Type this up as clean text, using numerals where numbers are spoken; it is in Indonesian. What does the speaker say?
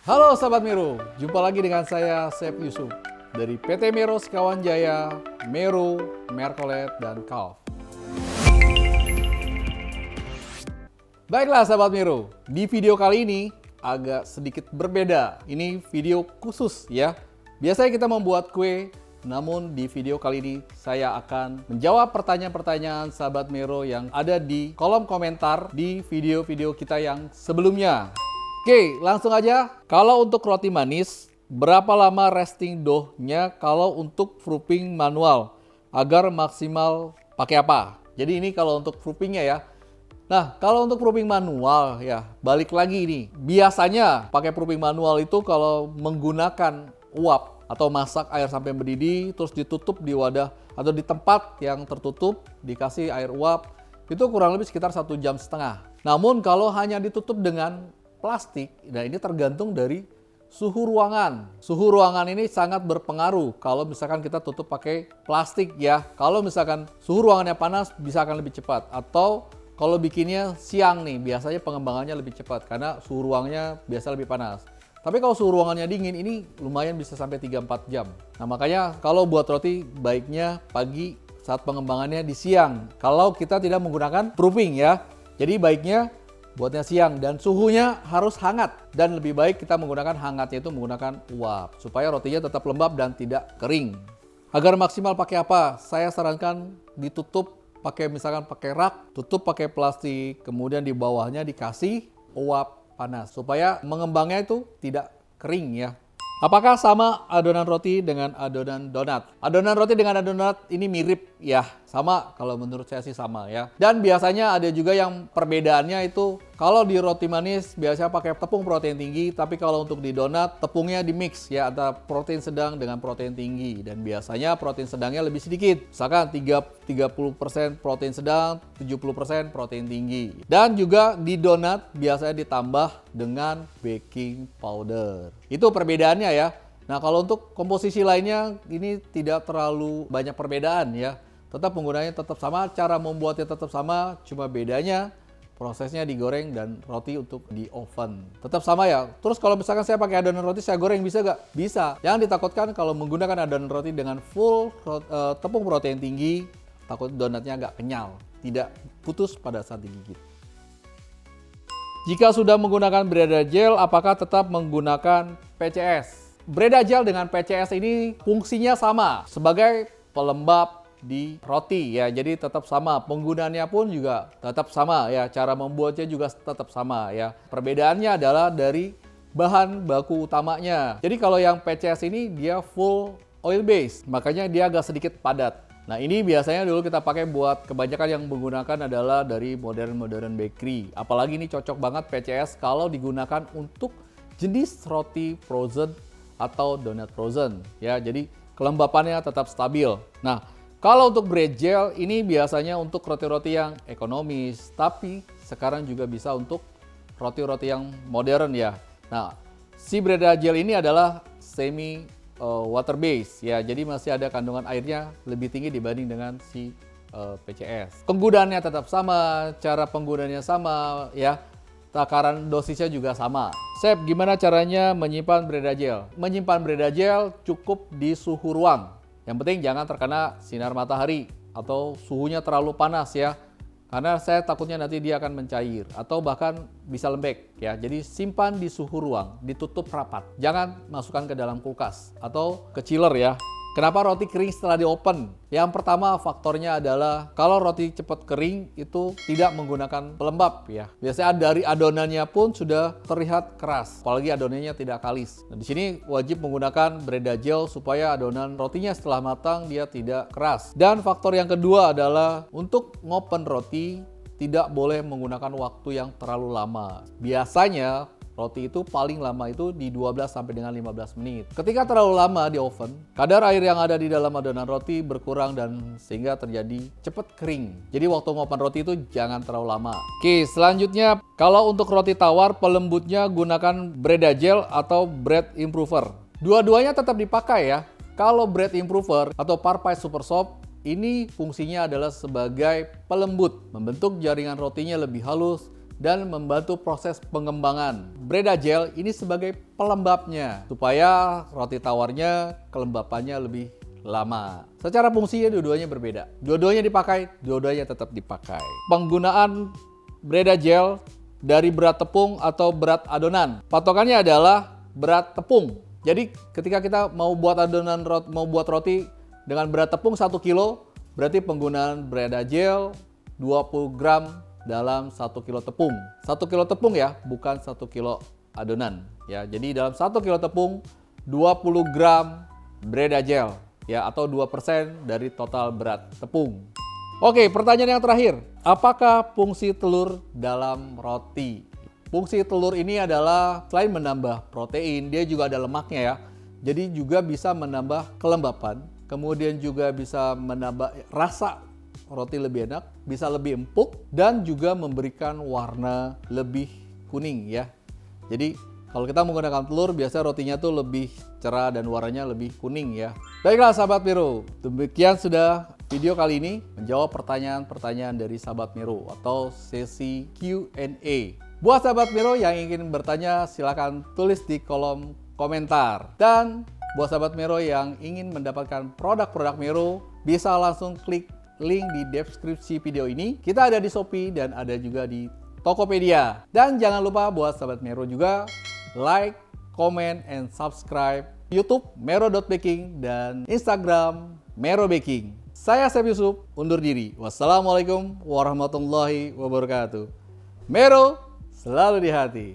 Halo Sahabat Mero, jumpa lagi dengan saya Chef Yusuf dari PT Mero Sekawan Jaya, Mero, Mercolet, dan Calf. Baiklah Sahabat Mero, di video kali ini agak sedikit berbeda. Ini video khusus ya. Biasanya kita membuat kue, namun di video kali ini saya akan menjawab pertanyaan-pertanyaan Sahabat Mero yang ada di kolom komentar di video-video kita yang sebelumnya. Oke, langsung aja. Kalau untuk roti manis, berapa lama resting dough-nya kalau untuk proofing manual agar maksimal pakai apa? Jadi ini kalau untuk proofingnya ya. Nah, kalau untuk proofing manual ya, balik lagi nih. Biasanya pakai proofing manual itu kalau menggunakan uap atau masak air sampai mendidih, terus ditutup di wadah atau di tempat yang tertutup, dikasih air uap, itu kurang lebih sekitar 1,5 jam. Namun kalau hanya ditutup dengan plastik, nah ini tergantung dari suhu ruangan. Suhu ruangan ini sangat berpengaruh kalau misalkan kita tutup pakai plastik ya. Kalau misalkan suhu ruangannya panas bisa akan lebih cepat. Atau kalau bikinnya siang nih, biasanya pengembangannya lebih cepat karena suhu ruangnya biasa lebih panas. Tapi kalau suhu ruangannya dingin ini lumayan bisa sampai 3-4 jam. Nah makanya kalau buat roti baiknya pagi saat pengembangannya di siang. Kalau kita tidak menggunakan proofing ya. Jadi baiknya buatnya siang dan suhunya harus hangat, dan lebih baik kita menggunakan hangatnya itu menggunakan uap supaya rotinya tetap lembab dan tidak kering. Agar maksimal pakai apa? Saya sarankan ditutup pakai misalkan pakai rak, tutup pakai plastik, kemudian di bawahnya dikasih uap panas supaya mengembangnya itu tidak kering ya. Apakah sama adonan roti dengan adonan donat? Adonan roti dengan adonan donat ini mirip ya, sama kalau menurut saya sih sama ya. Dan biasanya ada juga yang perbedaannya itu kalau di roti manis biasanya pakai tepung protein tinggi, tapi kalau untuk di donat tepungnya di mix ya antara protein sedang dengan protein tinggi, dan biasanya protein sedangnya lebih sedikit. Misalkan 30% protein sedang, 70% protein tinggi. Dan juga di donat biasanya ditambah dengan baking powder. Itu perbedaannya ya. Nah kalau untuk komposisi lainnya ini tidak terlalu banyak perbedaan ya. Tetap penggunaannya tetap sama, cara membuatnya tetap sama, cuma bedanya prosesnya digoreng dan roti untuk di oven. Tetap sama ya. Terus kalau misalkan saya pakai adonan roti saya goreng bisa nggak? Bisa. Yang ditakutkan kalau menggunakan adonan roti dengan full tepung protein tinggi, takut donatnya nggak kenyal, tidak putus pada saat digigit. Jika sudah menggunakan Breda Gel, apakah tetap menggunakan PCS? Breda Gel dengan PCS ini fungsinya sama sebagai pelembab di roti ya, jadi tetap sama. Penggunaannya pun juga tetap sama ya, cara membuatnya juga tetap sama ya. Perbedaannya adalah dari bahan baku utamanya. Jadi kalau yang PCS ini dia full oil base, makanya dia agak sedikit padat. Nah ini biasanya dulu kita pakai buat kebanyakan yang menggunakan adalah dari modern bakery. Apalagi ini cocok banget PCS kalau digunakan untuk jenis roti frozen atau donat frozen ya. Jadi kelembapannya tetap stabil. Nah kalau untuk bread gel ini biasanya untuk roti-roti yang ekonomis, tapi sekarang juga bisa untuk roti-roti yang modern ya. Nah si Breda Gel ini adalah semi water base ya, jadi masih ada kandungan airnya lebih tinggi dibanding dengan si PCS. Penggunaannya tetap sama, cara penggunaannya sama ya, takaran dosisnya juga sama. Chef, gimana caranya menyimpan Breda Gel? Menyimpan Breda Gel cukup di suhu ruang. Yang penting jangan terkena sinar matahari atau suhunya terlalu panas ya. Karena saya takutnya nanti dia akan mencair atau bahkan bisa lembek ya. Jadi simpan di suhu ruang, ditutup rapat. Jangan masukkan ke dalam kulkas atau ke chiller ya. Kenapa roti kering setelah di oven? Yang pertama faktornya adalah kalau roti cepat kering itu tidak menggunakan pelembab ya. Biasanya dari adonannya pun sudah terlihat keras, apalagi adonannya tidak kalis. Nah, di sini wajib menggunakan Breda Gel supaya adonan rotinya setelah matang dia tidak keras. Dan faktor yang kedua adalah untuk ngopen roti tidak boleh menggunakan waktu yang terlalu lama. Biasanya roti itu paling lama itu di 12 sampai dengan 15 menit. Ketika terlalu lama di oven, kadar air yang ada di dalam adonan roti berkurang dan sehingga terjadi cepat kering. Jadi waktu ngopen roti itu jangan terlalu lama. Oke, selanjutnya kalau untuk roti tawar pelembutnya gunakan Breda Gel atau Bread Improver. Dua-duanya tetap dipakai ya. Kalau Bread Improver atau Parfait Super Soft ini fungsinya adalah sebagai pelembut, membentuk jaringan rotinya lebih halus dan membantu proses pengembangan. Breda gel ini sebagai pelembabnya supaya roti tawarnya kelembapannya lebih lama. Secara fungsinya dua-duanya berbeda. Dua-duanya dipakai, dua-duanya tetap dipakai. Penggunaan Breda gel dari berat tepung atau berat adonan. Patokannya adalah berat tepung. Jadi ketika kita mau buat roti dengan berat tepung 1 kilo, berarti penggunaan Breda gel 20 gram dalam 1 kilo tepung. 1 kilo tepung ya, bukan 1 kilo adonan. Ya, jadi dalam 1 kilo tepung 20 gram Breda gel ya, atau 2% dari total berat tepung. Oke, pertanyaan yang terakhir. Apakah fungsi telur dalam roti? Fungsi telur ini adalah selain menambah protein, dia juga ada lemaknya ya. Jadi juga bisa menambah kelembapan, kemudian juga bisa menambah rasa roti lebih enak, bisa lebih empuk, dan juga memberikan warna lebih kuning ya. Jadi kalau kita menggunakan telur, biasanya rotinya tuh lebih cerah dan warnanya lebih kuning ya. Baiklah sahabat Mero, demikian sudah video kali ini menjawab pertanyaan-pertanyaan dari sahabat Mero atau sesi Q&A. Buat sahabat Mero yang ingin bertanya, silakan tulis di kolom komentar. Dan buat sahabat Mero yang ingin mendapatkan produk-produk Mero, bisa langsung klik link di deskripsi video ini. Kita ada di Shopee dan ada juga di Tokopedia. Dan jangan lupa buat sahabat Mero juga like, comment, and subscribe YouTube Mero.Baking dan Instagram Mero Baking. Saya Chef Yusuf, undur diri. Wassalamualaikum warahmatullahi wabarakatuh. Mero selalu di hati.